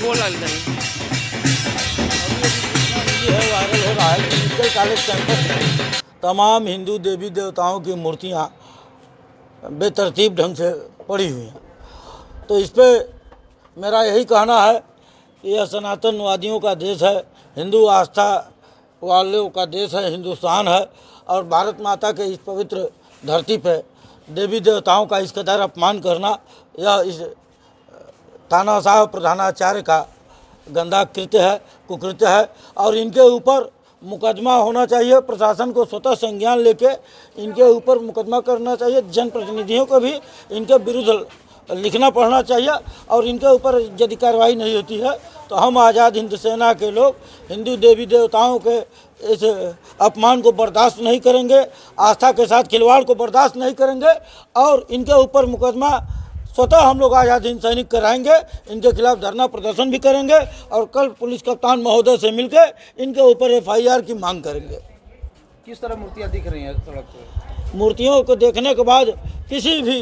बोलना नहीं। ये है वायरल हो रहा है कि मेडिकल कॉलेज कैंपस में तमाम हिंदू देवी देवताओं की मूर्तियां बेतरतीब ढंग से पड़ी हुई हैं। तो इस पे मेरा यही कहना है कि यह सनातनवादियों का देश है, हिंदू आस्था वालों का देश है, हिंदुस्तान है, और भारत माता के इस पवित्र धरती पे देवी देवताओं का इस कदर अपमान करना यह इस तानाशाह प्रधानाचार्य का गंदा कृत्य है, कुकृत्य है। और इनके ऊपर मुकदमा होना चाहिए, प्रशासन को स्वतः संज्ञान लेके इनके ऊपर मुकदमा करना चाहिए, जनप्रतिनिधियों को भी इनके विरुद्ध लिखना पढ़ना चाहिए। और इनके ऊपर यदि कार्रवाई नहीं होती है तो हम आज़ाद हिंद सेना के लोग हिंदू देवी देवताओं के इस अपमान को बर्दाश्त नहीं करेंगे, आस्था के साथ खिलवाड़ को बर्दाश्त नहीं करेंगे, और इनके ऊपर मुकदमा स्वतः हम लोग आज़ाद हिंद सैनिक कराएंगे। इनके खिलाफ धरना प्रदर्शन भी करेंगे और कल पुलिस कप्तान महोदय से मिलकर इनके ऊपर FIR की मांग करेंगे। किस तरह मूर्तियाँ दिख रही हैं सड़क पर? मूर्तियों को देखने के बाद किसी भी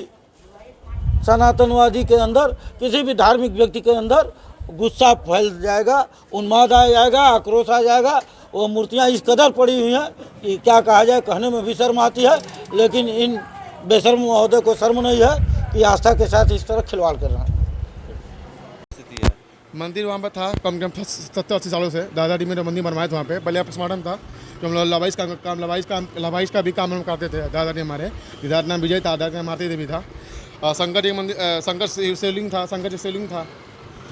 सनातनवादी के अंदर, किसी भी धार्मिक व्यक्ति के अंदर गुस्सा फैल जाएगा, उन्माद आ जाएगा, आक्रोश आ जाएगा। वो मूर्तियाँ इस कदर पड़ी हुई हैं कि क्या कहा जाए, कहने में भी शर्म आती है। लेकिन इन बेशर्म महोदय को शर्म नहीं है कि आस्था के साथ इस तरह खिलवाड़ कर रहा है। मंदिर वहाँ पर था कम 70-80 सालों से। दादाजी मेरे मंदिर बनवाए थे वहाँ पे। पहले पोस्टमार्टम था जो हम लोग लवाइश का भी काम हम करते थे। दादाजी हमारे दादा नाम विजय था, दादा मारते थे भी था। शंकर जी मंदिर, शंकर शिवलिंग था, शंकर जी शिवलिंग था,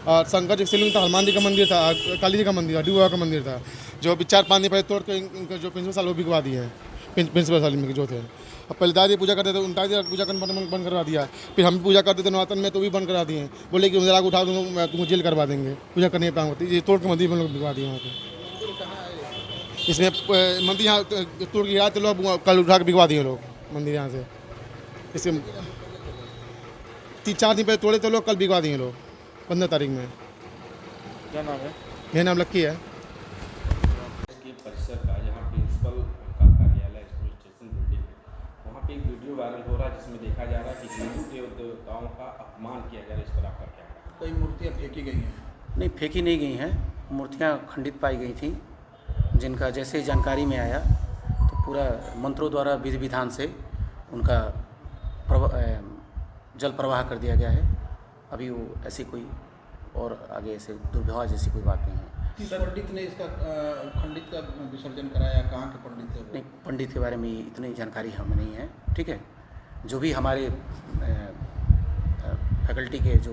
और शंकर जी शिवलिंग था, हनुमान जी का मंदिर था, काली जी का मंदिर था, डूबा का मंदिर था, जो 4-5 दिन पहले तोड़ के इनका जो प्रिंसिपल साल वो बिकवा दिए हैं। प्रिंसिपल साल में जो थे, अब पहले दादी पूजा करते थे, उनका पूजा करना बंद करवा दिया। फिर हम पूजा करते थे नवरात्र में तो भी बंद करा दिए। बोले कि जरा उठा दूँगा, मैं तुमको जेल करवा देंगे, पूजा करने की होती। ये तोड़ के मंदिर में लोग बिकवा दिए वहाँ पे। इसमें मंदिर यहाँ तोड़ के यहाँ तो लोग कल उठा के बिकवा दिए लोग मंदिर यहाँ से। इससे 3-4 दिन पहले तोड़े तो लोग कल बिकवा दिए लोग 15 तारीख में। क्या नाम है? मेरा नाम लक्की है। परिसर का जहाँ प्रिंसिपल का कार्यालय पुलिस स्टेशन बिल्डिंग है, वहाँ पे एक वीडियो वायरल हो रहा है जिसमें देखा जा रहा है कि हिंदू देवताओं का अपमान किया जा रहा है। इस पर आपका क्या है? कई मूर्तियाँ फेंकी गई हैं। नहीं, फेंकी नहीं गई हैं, मूर्तियाँ खंडित पाई गई थी, जिनका जैसे जानकारी में आया तो पूरा मंत्रों द्वारा विधि विधान से उनका जल प्रवाह कर दिया गया है। अभी वो ऐसी कोई और आगे ऐसे दुर्व्यवहार जैसी कोई बात नहीं है। किस पंडित ने इसका खंडित का विसर्जन कराया? कहाँ के पंडित थे? नहीं, पंडित के बारे में इतनी जानकारी हमें नहीं है। ठीक है, जो भी हमारे फैकल्टी के, जो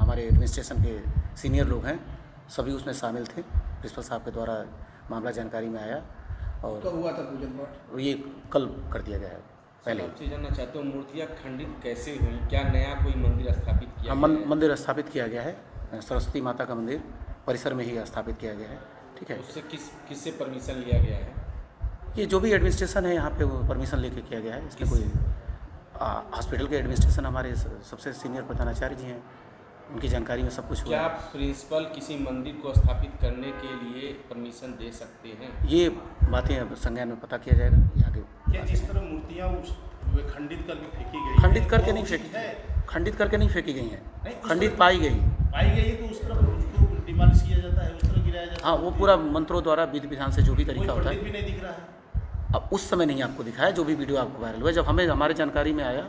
हमारे एडमिनिस्ट्रेशन के सीनियर लोग हैं, सभी उसमें शामिल थे। प्रिंसिपल साहब के द्वारा मामला जानकारी में आया और कब हुआ था पूजन पाठ? ये कल कर दिया गया है। पहले आपसे जानना चाहते हो मूर्तियाँ खंडित कैसे हुई? क्या नया कोई मंदिर स्थापित किया? मंदिर स्थापित किया गया है, सरस्वती माता का मंदिर परिसर में ही स्थापित किया गया है। ठीक है, उससे किससे परमिशन लिया गया है? ये जो भी एडमिनिस्ट्रेशन है यहाँ पे वो परमिशन लेके किया गया है। इसमें कोई हॉस्पिटल के एडमिनिस्ट्रेशन हमारे सबसे सीनियर प्रधानाचार्य जी हैं, उनकी जानकारी में सब कुछ हुआ क्या है। प्रिंसिपल किसी मंदिर को स्थापित करने के लिए परमिशन दे सकते हैं? ये बातें अब संज्ञान में पता किया जाएगा। ये आगे क्या जिस तरह मूर्तियाँ खंडित करके फेंकी गई, खंडित करके नहीं फेंकी, खंडित करके नहीं फेंकी गई हैं, खंडित पाई गई तो उस तरह उसको डिमोलिश किया जाता है, उस तरह गिराया जाता है। हाँ, वो पूरा मंत्रों द्वारा विधि विधान से जो भी तरीका होता पंडित भी है। नहीं दिख रहा है। अब उस समय नहीं आपको दिखाया, जो भी वीडियो आपको वायरल हुआ, जब हमें हमारे जानकारी में आया,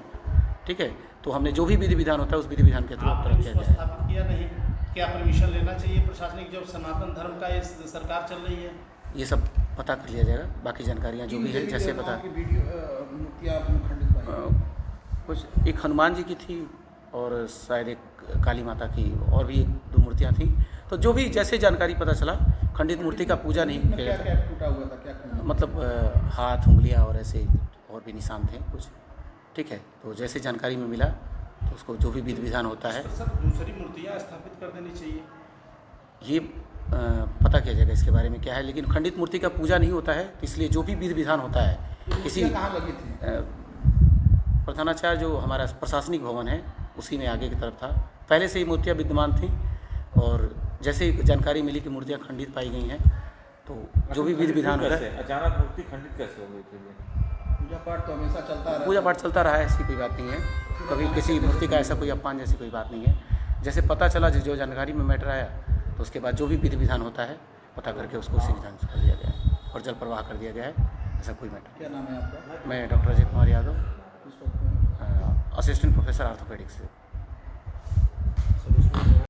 ठीक है, तो हमने जो भी विधि विधान होता है उस विधि विधान के थ्रू आपने किया उसको गया है। स्थापित किया नहीं? क्या परमिशन लेना चाहिए प्रशासनिक, जब सनातन धर्म का ये सरकार चल रही है? ये सब पता कर लिया जाएगा, बाकी जानकारियाँ जो भी है जैसे पता। मूर्तियाँ खंडित पाई? कुछ एक हनुमान जी की थी और शायद एक काली माता की, और भी 1-2 मूर्तियाँ थीं। तो जो भी जैसे जानकारी पता चला, खंडित मूर्ति का पूजा नहीं किया क्या जाता। क्या टूटा हुआ था? क्या मतलब हाथ, उंगलियाँ और ऐसे और भी निशान थे कुछ। ठीक है, तो जैसे जानकारी में मिला तो उसको जो भी विधि विधान होता है, सर दूसरी मूर्तियाँ स्थापित कर देनी चाहिए। ये पता किया जाएगा इसके बारे में क्या है। लेकिन खंडित मूर्ति का पूजा नहीं होता है, तो इसलिए जो भी विधि विधान होता है, किसी कहाँ लगी थी? प्रधानाचार्य जो हमारा प्रशासनिक भवन है उसी में आगे की तरफ था। पहले से ही मूर्तियाँ विद्यमान थीं, और जैसे ही जानकारी मिली कि मूर्तियाँ खंडित पाई गई हैं, तो जो भी विधि विधान होता है। अचानक मूर्ति खंडित कैसे हो गई थी? पूजा पाठ तो हमेशा चलता रहा। पूजा पाठ चलता रहा है, ऐसी कोई बात नहीं है। कभी किसी मूर्ति का ऐसा कोई अपमान जैसी कोई बात नहीं है। जैसे पता चला, जो जानकारी में मैटर आया तो उसके बाद जो भी विधि विधान होता है पता करके उसको उसी विधान से कर दिया गया है और जल प्रवाह कर दिया गया है। ऐसा कोई मैटर। क्या नाम है आपका? मैं डॉक्टर अजय कुमार यादव, इस वक्त असिस्टेंट प्रोफेसर आर्थोपेडिक्स से।